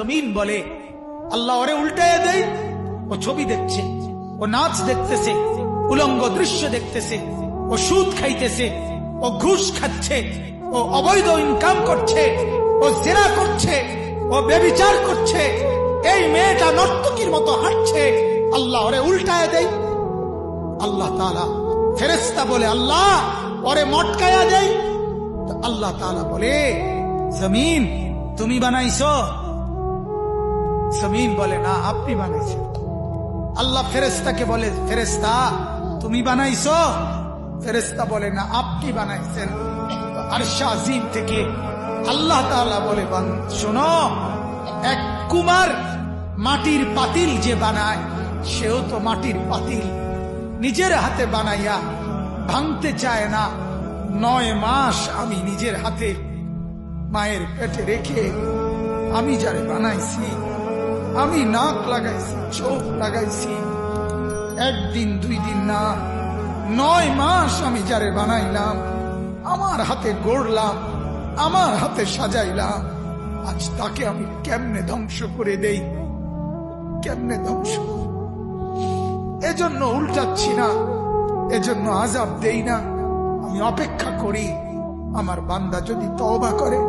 জমিন বলে আল্লাহ ওরে উল্টায় দেয়, ও ছবি দেখছে, ও নাচ দেখতেছে, উলঙ্গ দৃশ্য দেখতেছে, ও সুদ খাইতেছে, ও ঘুষ খাচ্ছে, ও অবৈধ ইনকাম করছে, ও জেনা করছে, ও ব্যভিচার করছে, এই মেয়েটা নর্তকীর মতো হাঁটছে, আল্লাহ ওরে উল্টায় দেয়। আল্লাহ তাআলা ফেরেশতা বলে আল্লাহ ওরে মটকায়া দেয়। তো আল্লাহ তাআলা বলে জমিন তুমি বানাইছো? জমিন বলে না, আপনি বানাইছেন। আল্লাহ ফেরেশতাকে বলে ফেরেশতা তুমি বানাইছো? ফেরেশতা বলে না, আপনি বানাইছেন। আরশে আজিম থেকে আল্লাহ তাআলা বলে শোনো, এক কুমার মাটির পাতিল যে বানায়, সেও তো মাটির পাতিল নিজের হাতে বানাইয়া ভাঙতে চায় না। 9 মাস আমি নিজের হাতে মায়ের পেটে রেখে আমি যারে বানাইছি, আমি নাক লাগাইছি, চোখ লাগাইছি, 1 দিন 2 দিন না, 9 মাস আমি যারে বানাইলাম, আমার হাতে গড়লাম, আমার হাতে সাজাইলাম, আজ তাকে আমি কেমনে ধ্বংস করে দেই? কেমনে ধ্বংস? এজন্য উল্টাচ্ছি না, এজন্য আযাব দেই না, আমি অপেক্ষা করি আমার বান্দা যদি তওবা করে।